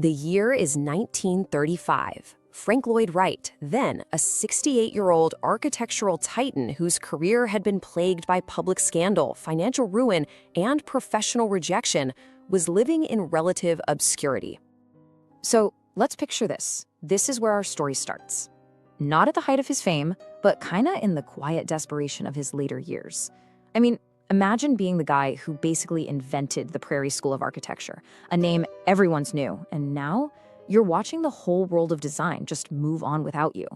The year is 1935. Frank Lloyd Wright, then a 68-year-old architectural titan whose career had been plagued by public scandal, financial ruin, and professional rejection, was living in relative obscurity. So let's picture this. This is where our story starts. Not at the height of his fame, but kinda in the quiet desperation of his later years. I mean, imagine being the guy who basically invented the Prairie School of Architecture, a name everyone's knew, and now you're watching the whole world of design just move on without you.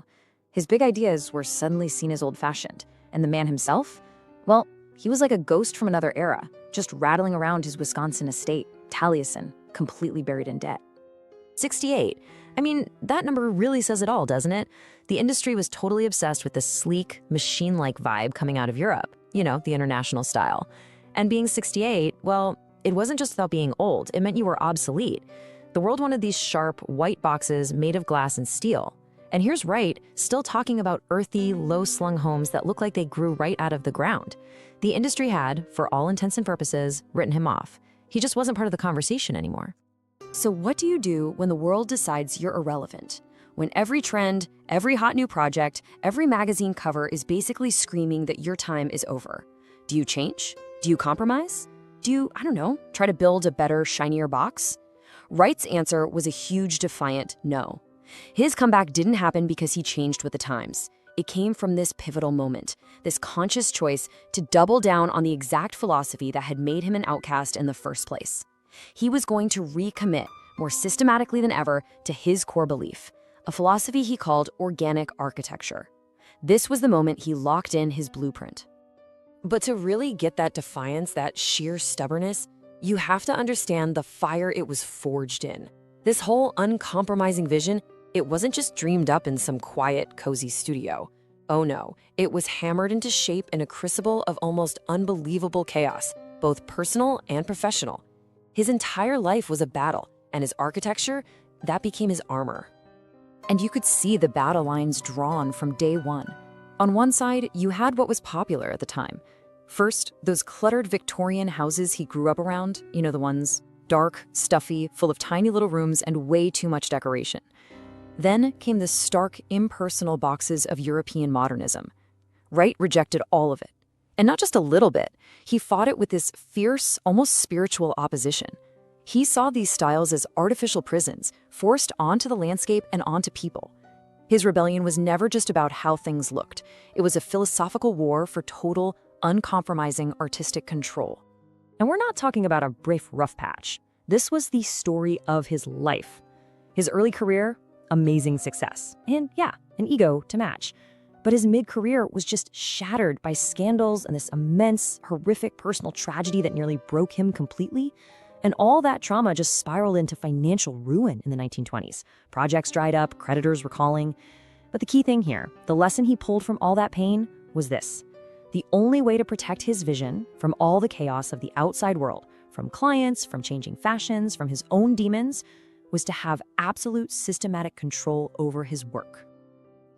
His big ideas were suddenly seen as old-fashioned, and the man himself, well, he was like a ghost from another era, just rattling around his Wisconsin estate, Taliesin, completely buried in debt. 68. I mean, that number really says it all, doesn't it? The industry was totally obsessed with the sleek, machine-like vibe coming out of Europe, you know, the international style. And being 68, well, it wasn't just about being old, it meant you were obsolete. The world wanted these sharp, white boxes made of glass and steel. And here's Wright, still talking about earthy, low-slung homes that look like they grew right out of the ground. The industry had, for all intents and purposes, written him off. He just wasn't part of the conversation anymore. So what do you do when the world decides you're irrelevant? When every trend, every hot new project, every magazine cover is basically screaming that your time is over? Do you change? Do you compromise? Do you, I don't know, try to build a better, shinier box? Wright's answer was a huge, defiant no. His comeback didn't happen because he changed with the times. It came from this pivotal moment, this conscious choice to double down on the exact philosophy that had made him an outcast in the first place. He was going to recommit, more systematically than ever, to his core belief, a philosophy he called organic architecture. This was the moment he locked in his blueprint. But to really get that defiance, that sheer stubbornness, you have to understand the fire it was forged in. This whole uncompromising vision, it wasn't just dreamed up in some quiet, cozy studio. Oh no, it was hammered into shape in a crucible of almost unbelievable chaos, both personal and professional. His entire life was a battle, and his architecture, that became his armor. And you could see the battle lines drawn from day one. On one side, you had what was popular at the time. First, those cluttered Victorian houses he grew up around, you know, the ones dark, stuffy, full of tiny little rooms and way too much decoration. Then came the stark, impersonal boxes of European modernism. Wright rejected all of it. And not just a little bit. He fought it with this fierce, almost spiritual opposition. He saw these styles as artificial prisons, forced onto the landscape and onto people. His rebellion was never just about how things looked. It was a philosophical war for total, uncompromising artistic control. And we're not talking about a brief rough patch. This was the story of his life. His early career, amazing success. And yeah, an ego to match. But his mid-career was just shattered by scandals and this immense, horrific personal tragedy that nearly broke him completely. And all that trauma just spiraled into financial ruin in the 1920s. Projects dried up, creditors were calling. But the key thing here, the lesson he pulled from all that pain was this. The only way to protect his vision from all the chaos of the outside world, from clients, from changing fashions, from his own demons, was to have absolute systematic control over his work.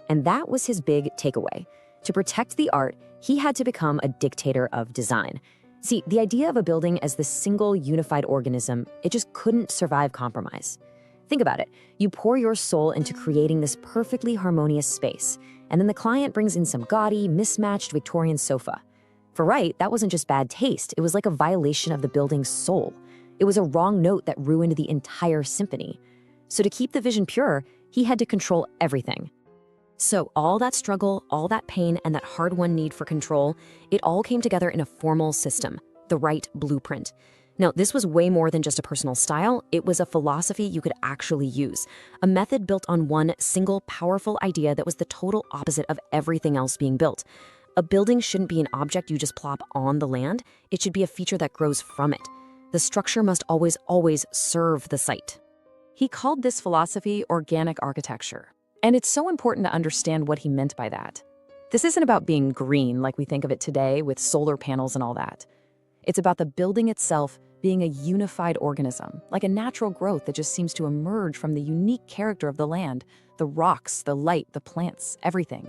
And that was his big takeaway. To protect the art, he had to become a dictator of design. See, the idea of a building as the single unified organism, it just couldn't survive compromise. Think about it. You pour your soul into creating this perfectly harmonious space, and then the client brings in some gaudy, mismatched Victorian sofa. For Wright, that wasn't just bad taste, it was like a violation of the building's soul. It was a wrong note that ruined the entire symphony. So to keep the vision pure, he had to control everything. So all that struggle, all that pain, and that hard-won need for control, it all came together in a formal system, the Wright Blueprint. Now, this was way more than just a personal style. It was a philosophy you could actually use, a method built on one single powerful idea that was the total opposite of everything else being built. A building shouldn't be an object you just plop on the land. It should be a feature that grows from it. The structure must always serve the site. He called this philosophy organic architecture. And it's so important to understand what he meant by that. This isn't about being green like we think of it today with solar panels and all that. It's about the building itself being a unified organism, like a natural growth that just seems to emerge from the unique character of the land, the rocks, the light, the plants, everything.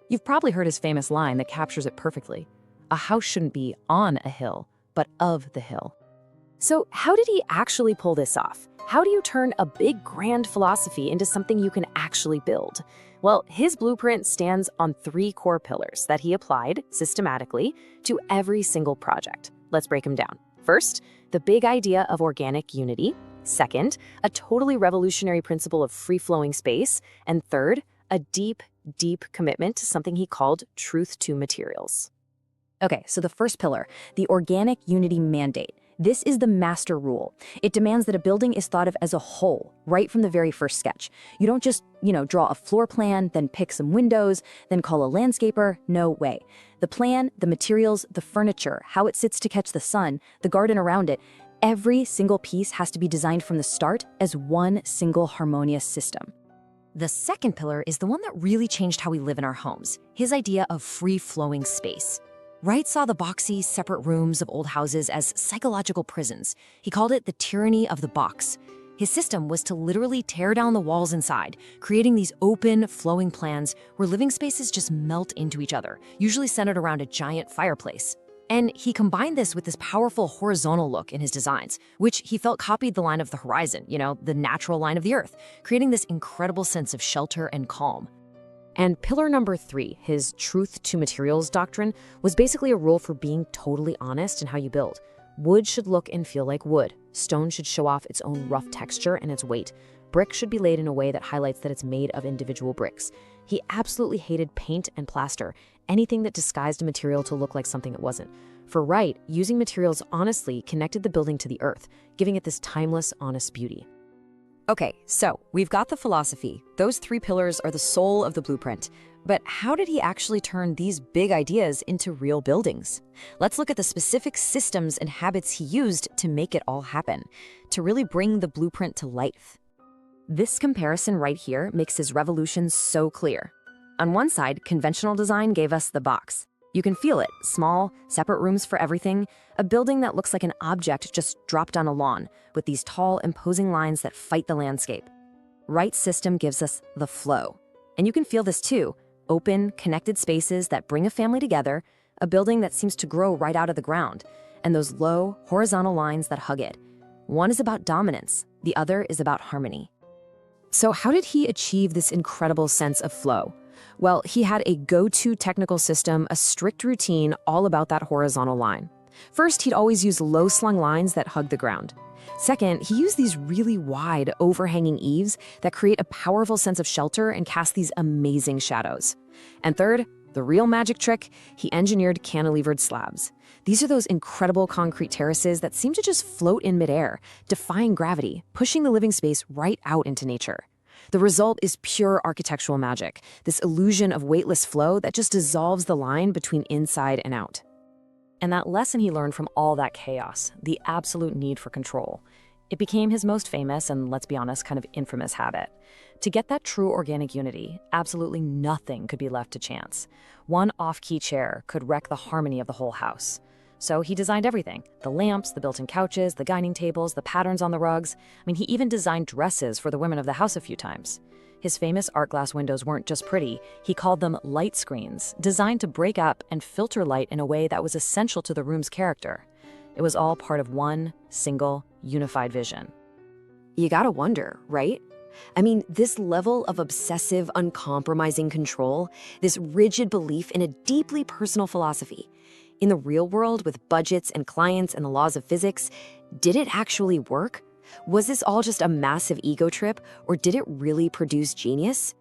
You've probably heard his famous line that captures it perfectly. A house shouldn't be on a hill, but of the hill. So how did he actually pull this off? How do you turn a big, grand philosophy into something you can actually build? Well, his blueprint stands on 3 core pillars that he applied systematically to every single project. Let's break them down. First, the big idea of organic unity. Second, a totally revolutionary principle of free-flowing space. And third, a deep, deep commitment to something he called truth to materials. Okay, so the first pillar, the organic unity mandate. This is the master rule. It demands that a building is thought of as a whole, right from the very first sketch. You don't just, draw a floor plan, then pick some windows, then call a landscaper. No way. The plan, the materials, the furniture, how it sits to catch the sun, the garden around it, every single piece has to be designed from the start as one single harmonious system. The second pillar is the one that really changed how we live in our homes, his idea of free-flowing space. Wright saw the boxy, separate rooms of old houses as psychological prisons. He called it the tyranny of the box. His system was to literally tear down the walls inside, creating these open, flowing plans where living spaces just melt into each other, usually centered around a giant fireplace. And he combined this with this powerful horizontal look in his designs, which he felt copied the line of the horizon, the natural line of the earth, creating this incredible sense of shelter and calm. And pillar number 3, his truth to materials doctrine, was basically a rule for being totally honest in how you build. Wood should look and feel like wood. Stone should show off its own rough texture and its weight. Brick should be laid in a way that highlights that it's made of individual bricks. He absolutely hated paint and plaster, anything that disguised a material to look like something it wasn't. For Wright, using materials honestly connected the building to the earth, giving it this timeless, honest beauty. Okay, so we've got the philosophy. Those 3 pillars are the soul of the blueprint. But how did he actually turn these big ideas into real buildings? Let's look at the specific systems and habits he used to make it all happen, to really bring the blueprint to life. This comparison right here makes his revolution so clear. On one side, conventional design gave us the box. You can feel it, small, separate rooms for everything, a building that looks like an object just dropped on a lawn, with these tall, imposing lines that fight the landscape. Wright's system gives us the flow. And you can feel this too, open, connected spaces that bring a family together, a building that seems to grow right out of the ground, and those low, horizontal lines that hug it. One is about dominance, the other is about harmony. So how did he achieve this incredible sense of flow? Well, he had a go-to technical system, a strict routine all about that horizontal line. First, he'd always use low-slung lines that hug the ground. Second, he used these really wide, overhanging eaves that create a powerful sense of shelter and cast these amazing shadows. And third, the real magic trick, he engineered cantilevered slabs. These are those incredible concrete terraces that seem to just float in midair, defying gravity, pushing the living space right out into nature. The result is pure architectural magic, this illusion of weightless flow that just dissolves the line between inside and out. And that lesson he learned from all that chaos, the absolute need for control, it became his most famous and, let's be honest, kind of infamous habit. To get that true organic unity, absolutely nothing could be left to chance. One off-key chair could wreck the harmony of the whole house. So he designed everything, the lamps, the built-in couches, the dining tables, the patterns on the rugs. He even designed dresses for the women of the house a few times. His famous art glass windows weren't just pretty, he called them light screens, designed to break up and filter light in a way that was essential to the room's character. It was all part of one single, unified vision. You gotta wonder, right? This level of obsessive, uncompromising control, this rigid belief in a deeply personal philosophy. In the real world, with budgets and clients and the laws of physics, did it actually work? Was this all just a massive ego trip, or did it really produce genius?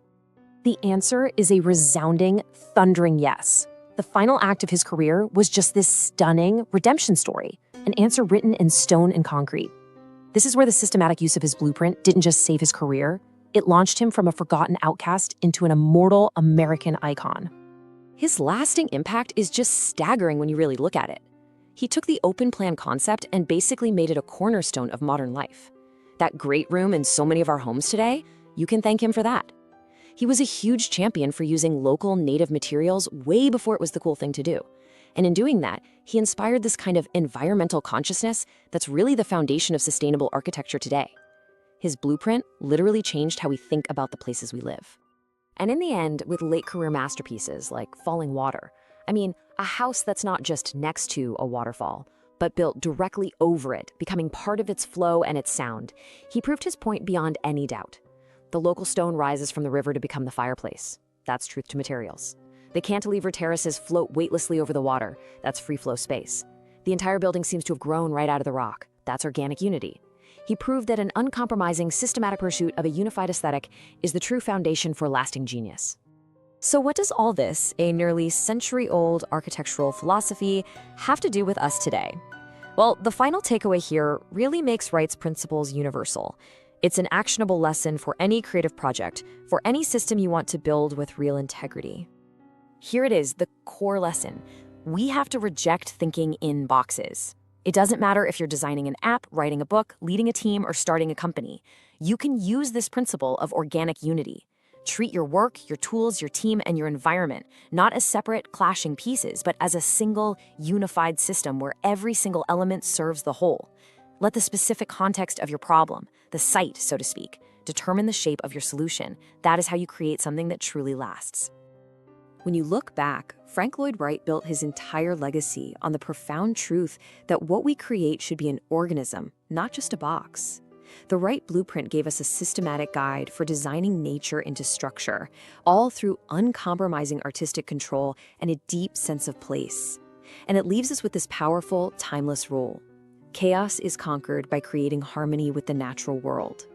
The answer is a resounding, thundering yes. The final act of his career was just this stunning redemption story, an answer written in stone and concrete. This is where the systematic use of his blueprint didn't just save his career, it launched him from a forgotten outcast into an immortal American icon. His lasting impact is just staggering when you really look at it. He took the open plan concept and basically made it a cornerstone of modern life. That great room in so many of our homes today, you can thank him for that. He was a huge champion for using local native materials way before it was the cool thing to do. And in doing that, he inspired this kind of environmental consciousness that's really the foundation of sustainable architecture today. His blueprint literally changed how we think about the places we live. And in the end, with late career masterpieces like Falling Water, a house that's not just next to a waterfall, but built directly over it, becoming part of its flow and its sound. He proved his point beyond any doubt. The local stone rises from the river to become the fireplace. That's truth to materials. The cantilever terraces float weightlessly over the water. That's free-flow space. The entire building seems to have grown right out of the rock. That's organic unity. He proved that an uncompromising, systematic pursuit of a unified aesthetic is the true foundation for lasting genius. So what does all this, a nearly century-old architectural philosophy, have to do with us today? Well, the final takeaway here really makes Wright's principles universal. It's an actionable lesson for any creative project, for any system you want to build with real integrity. Here it is, the core lesson. We have to reject thinking in boxes. It doesn't matter if you're designing an app, writing a book, leading a team, or starting a company. You can use this principle of organic unity. Treat your work, your tools, your team, and your environment not as separate, clashing pieces, but as a single, unified system where every single element serves the whole. Let the specific context of your problem, the site, so to speak, determine the shape of your solution. That is how you create something that truly lasts. When you look back, Frank Lloyd Wright built his entire legacy on the profound truth that what we create should be an organism, not just a box. The Wright Blueprint gave us a systematic guide for designing nature into structure, all through uncompromising artistic control and a deep sense of place. And it leaves us with this powerful, timeless rule. Chaos is conquered by creating harmony with the natural world.